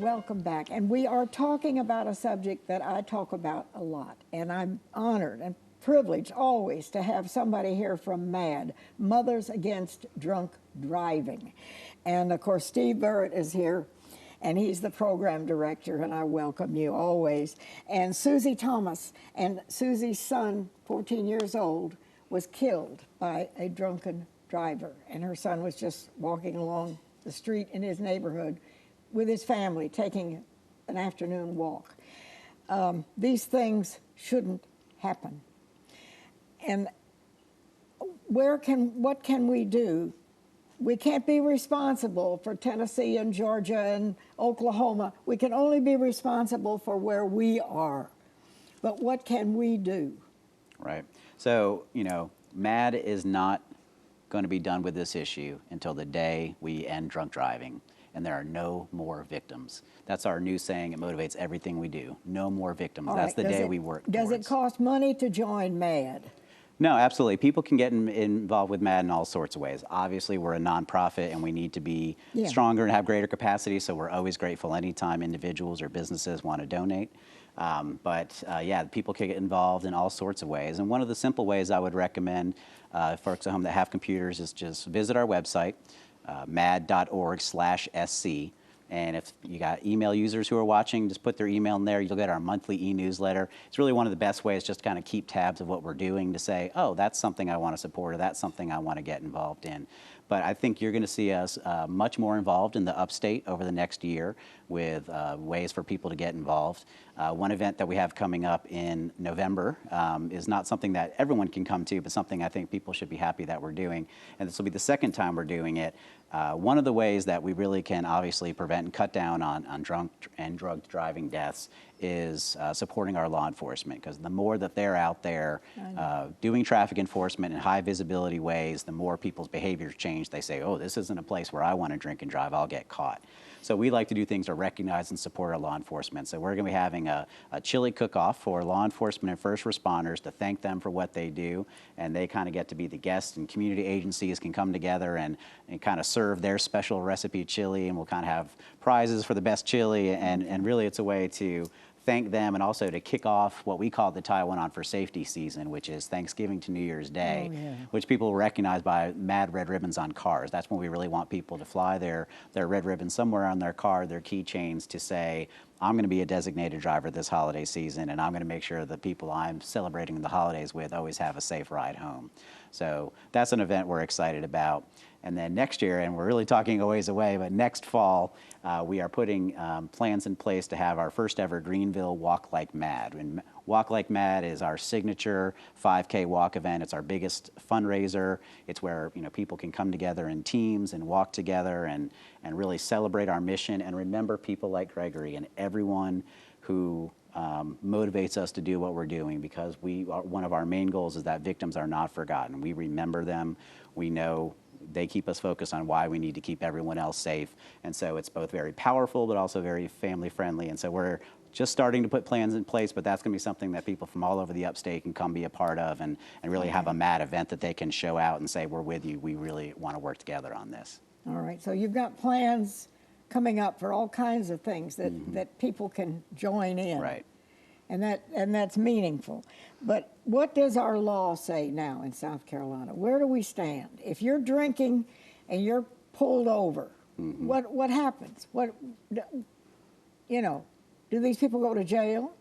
welcome back. And we are talking about a subject that I talk about a lot. And I'm honored and privileged always to have somebody here from MADD, Mothers Against Drunk Driving. And of course, Steve Barrett is here, and he's the program director, and I welcome you always. And Susie Thomas, and Susie's son, 14 years old, was killed by a drunken driver. And her son was just walking along the street in his neighborhood with his family, taking an afternoon walk. These things shouldn't happen. And what can we do? We can't be responsible for Tennessee and Georgia and Oklahoma. We can only be responsible for where we are. But what can we do? Right. So, MADD is not going to be done with this issue until the day we end drunk driving and there are no more victims. That's our new saying. It motivates everything we do. No more victims. That's the day we work towards. Does it cost money to join MADD? No, absolutely. People can get involved with MADD in all sorts of ways. Obviously, we're a nonprofit and we need to be stronger and have greater capacity, so we're always grateful anytime individuals or businesses want to donate. Yeah, people can get involved in all sorts of ways. And one of the simple ways I would recommend folks at home that have computers is just visit our website, madd.org/SC. And if you got email users who are watching, just put their email in there. You'll get our monthly e-newsletter. It's really one of the best ways just to kind of keep tabs of what we're doing to say, oh, that's something I want to support, or that's something I want to get involved in. But I think you're going to see us much more involved in the upstate over the next year with ways for people to get involved. One event that we have coming up in November is not something that everyone can come to, but something I think people should be happy that we're doing. And this will be the second time we're doing it. One of the ways that we really can obviously prevent and cut down on drunk and drug driving deaths is supporting our law enforcement, because the more that they're out there doing traffic enforcement in high visibility ways, the more people's behaviors change. They say, oh, this isn't a place where I want to drink and drive, I'll get caught. So we like to do things to recognize and support our law enforcement. So we're going to be having a chili cook-off for law enforcement and first responders to thank them for what they do. And they kind of get to be the guests, and community agencies can come together and kind of serve their special recipe chili, and we'll kind of have prizes for the best chili. And really it's a way to thank them and also to kick off what we call the Taiwan On for Safety season, which is Thanksgiving to New Year's Day, which people recognize by MADD red ribbons on cars. That's when we really want people to fly their red ribbon somewhere on their car, their keychains, to say, I'm going to be a designated driver this holiday season, and I'm going to make sure the people I'm celebrating the holidays with always have a safe ride home. So that's an event we're excited about. And then next year, and we're really talking a ways away, but next fall, we are putting plans in place to have our first ever Greenville Walk Like MADD. And Walk Like MADD is our signature 5K walk event. It's our biggest fundraiser. It's where people can come together in teams and walk together and really celebrate our mission and remember people like Gregory and everyone who motivates us to do what we're doing, because one of our main goals is that victims are not forgotten. We remember them. We know they keep us focused on why we need to keep everyone else safe. And so it's both very powerful, but also very family friendly. And so we're just starting to put plans in place, but that's going to be something that people from all over the upstate can come be a part of and really have a MADD event that they can show out and say, we're with you. We really want to work together on this. All right. So you've got plans coming up for all kinds of things that people can join in. Right. And that's meaningful. But what does our law say now in South Carolina? Where do we stand? If you're drinking and you're pulled over, what happens? Do these people go to jail?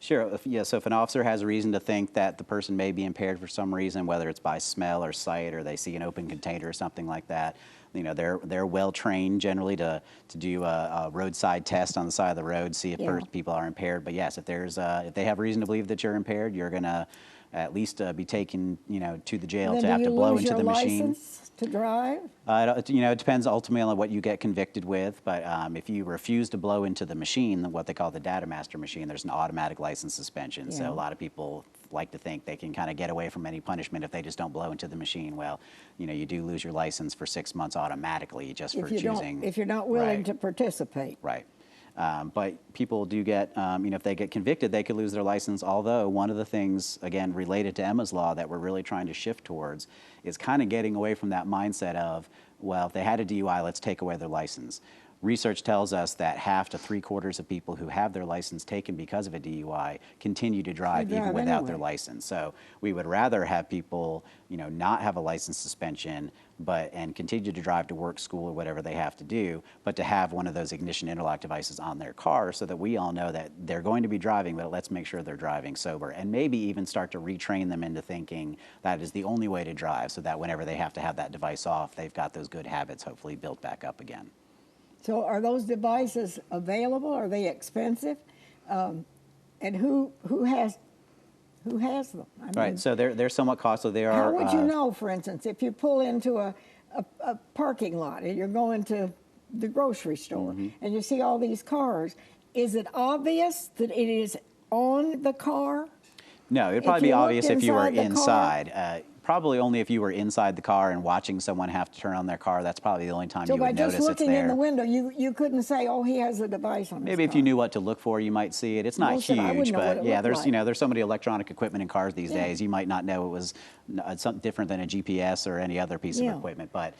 Sure. So if an officer has a reason to think that the person may be impaired for some reason, whether it's by smell or sight, or they see an open container or something like that, they're well trained generally to do a roadside test on the side of the road, see if people are impaired. But yes, if they have reason to believe that you're impaired, you're gonna at least be taken to the jail to have to blow into the machine. License to drive? It depends ultimately on what you get convicted with, but if you refuse to blow into the machine, what they call the data master machine, there's an automatic license suspension. So a lot of people like to think they can kind of get away from any punishment if they just don't blow into the machine. Well, you do lose your license for 6 months automatically just for choosing. If you're not willing to participate. Right. But people do get, if they get convicted, they could lose their license. Although one of the things, again, related to Emma's Law that we're really trying to shift towards is kind of getting away from that mindset of, well, if they had a DUI, let's take away their license. research tells us that half to 3/4 of people who have their license taken because of a DUI continue to drive even without their license. So we would rather have people, not have a license suspension, and continue to drive to work, school, or whatever they have to do, but to have one of those ignition interlock devices on their car so that we all know that they're going to be driving, but let's make sure they're driving sober, and maybe even start to retrain them into thinking that is the only way to drive, so that whenever they have to have that device off, they've got those good habits hopefully built back up again. So are those devices available? Are they expensive? And who has them? I mean, Right, so they're somewhat costly. They are. How would you know, for instance, if you pull into a parking lot and you're going to the grocery store and you see all these cars, is it obvious that it is on the car? No, it'd probably be obvious if you were inside. Probably only if you were inside the car and watching someone have to turn on their car. That's probably the only time you would notice it's there. So by just looking in the window, you couldn't say, oh, he has a device on his car. Maybe if you knew what to look for, you might see it. It's not huge, but yeah, there's there's so many electronic equipment in cars these days. You might not know it was something different than a GPS or any other piece of equipment. But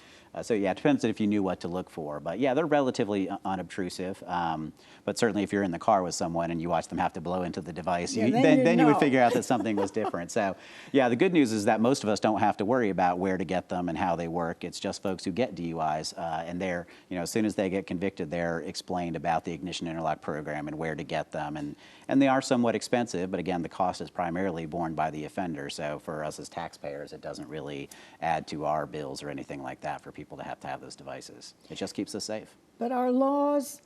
so yeah, it depends if you knew what to look for. But yeah, they're relatively unobtrusive. But certainly if you're in the car with someone and you watch them have to blow into the device, then you would figure out that something was different. So yeah, the good news is that most of us don't have to worry about where to get them and how they work. It's just folks who get DUIs, and they're, as soon as they get convicted, they're explained about the ignition interlock program and where to get them. And they are somewhat expensive, but again, the cost is primarily borne by the offender. So for us as taxpayers, it doesn't really add to our bills or anything like that for people to have those devices. It just keeps us safe. But our laws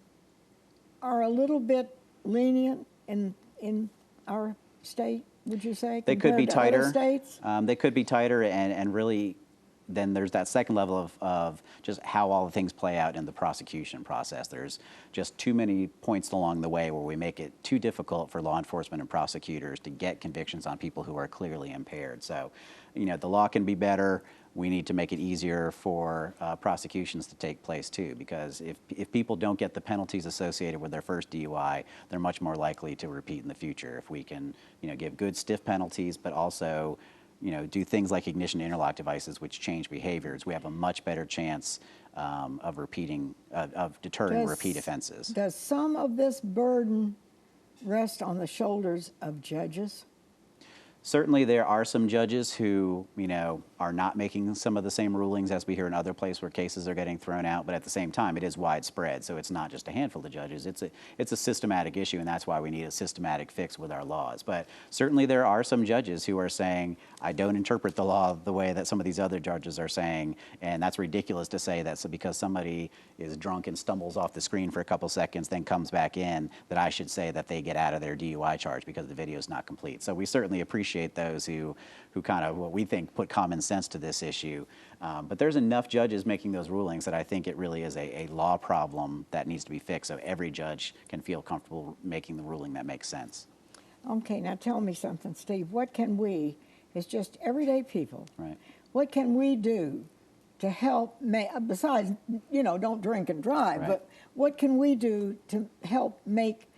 are a little bit lenient in our state, would you say? They could be tighter. Other states? They could be tighter, and really, then there's that second level of just how all the things play out in the prosecution process. There's just too many points along the way where we make it too difficult for law enforcement and prosecutors to get convictions on people who are clearly impaired. So, the law can be better. We need to make it easier for prosecutions to take place too, because if people don't get the penalties associated with their first DUI, they're much more likely to repeat in the future. If we can, give good stiff penalties, but also, do things like ignition interlock devices, which change behaviors, we have a much better chance of deterring repeat offenses. Does some of this burden rest on the shoulders of judges? Certainly there are some judges who, are not making some of the same rulings as we hear in other places where cases are getting thrown out, but at the same time, it is widespread. So it's not just a handful of judges. It's a systematic issue, and that's why we need a systematic fix with our laws. But certainly there are some judges who are saying, I don't interpret the law the way that some of these other judges are saying, and that's ridiculous to say that because somebody is drunk and stumbles off the screen for a couple seconds, then comes back in, that I should say that they get out of their DUI charge because the video is not complete. So we certainly appreciate those who kind of, what we think, put common sense to this issue. But there's enough judges making those rulings that I think it really is a law problem that needs to be fixed so every judge can feel comfortable making the ruling that makes sense. Okay, now tell me something, Steve. What can we, as just everyday people, right, what can we do to help, besides, don't drink and drive, right, but what can we do to help make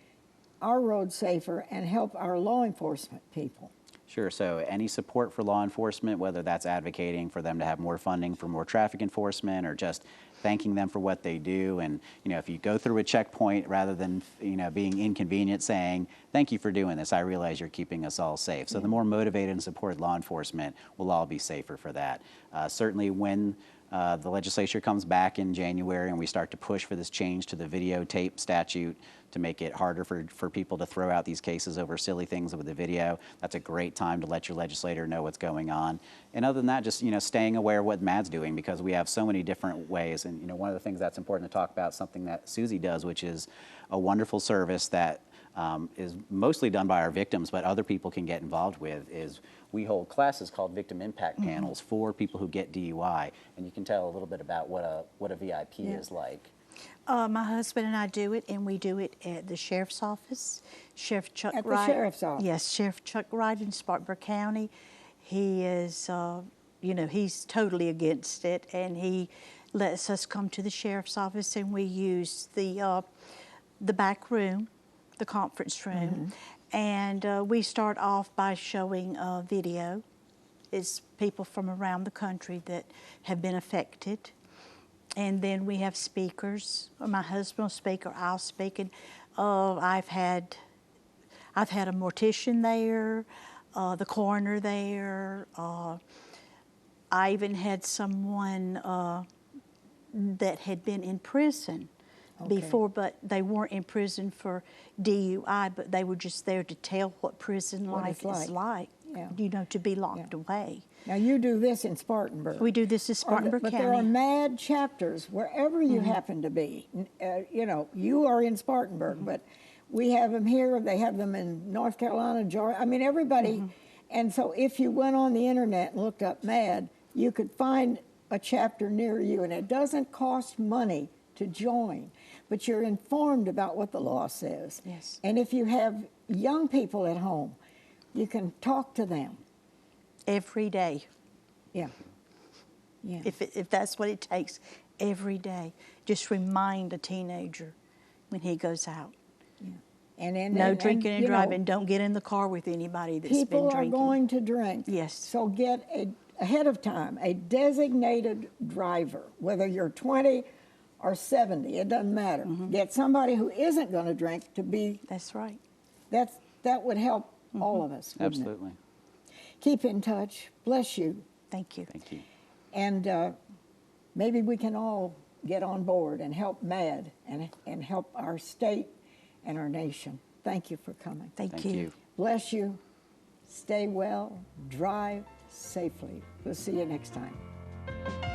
our roads safer and help our law enforcement people? Sure. So any support for law enforcement, whether that's advocating for them to have more funding for more traffic enforcement or just thanking them for what they do. And, if you go through a checkpoint rather than, being inconvenient, saying, thank you for doing this. I realize you're keeping us all safe. So the more motivated and supported law enforcement, we'll all be safer for that. Certainly when the legislature comes back in January and we start to push for this change to the videotape statute to make it harder for people to throw out these cases over silly things with the video, that's a great time to let your legislator know what's going on. And other than that, just staying aware of what MADD's doing, because we have so many different ways. And one of the things that's important to talk about, something that Susie does, which is a wonderful service that is mostly done by our victims, but other people can get involved with, is we hold classes called victim impact panels for people who get DUI. And you can tell a little bit about what a VIP is like. My husband and I do it, and we do it at the sheriff's office. Sheriff Chuck Wright. At the sheriff's office? Yes, Sheriff Chuck Wright in Spartanburg County. He is, he's totally against it, and he lets us come to the sheriff's office, and we use the back room, the conference room, and we start off by showing a video. It's people from around the country that have been affected. And then we have speakers. My husband will speak, or I'll speak. And I've had a mortician there, the coroner there. I even had someone that had been in prison before, but they weren't in prison for DUI, but they were just there to tell what prison life is like. Yeah. You know, to be locked away. Now, you do this in Spartanburg. We do this in Spartanburg But County. there are MADD chapters wherever you happen to be. You know, you are in Spartanburg, but we have them here. They have them in North Carolina, Georgia. I mean, everybody. And so if you went on the internet and looked up MADD, you could find a chapter near you. And it doesn't cost money to join, but you're informed about what the law says. Yes. And if you have young people at home, you can talk to them. Every day. Yeah. Yeah. If that's what it takes, every day. Just remind a teenager when he goes out. Yeah. And No drinking and you know, driving. Don't get in the car with anybody that's been people drinking. are going to drink. Yes. So get ahead of time a designated driver, whether you're 20 or 70, it doesn't matter. Get somebody who isn't going to drink to be. That's right. That would help all of us. wouldn't it? Absolutely. Keep in touch. Bless you. Thank you. Thank you. And maybe we can all get on board and help MADD and help our state and our nation. Thank you for coming. Thank Thank you. you. Bless you. Stay well. Drive safely. We'll see you next time.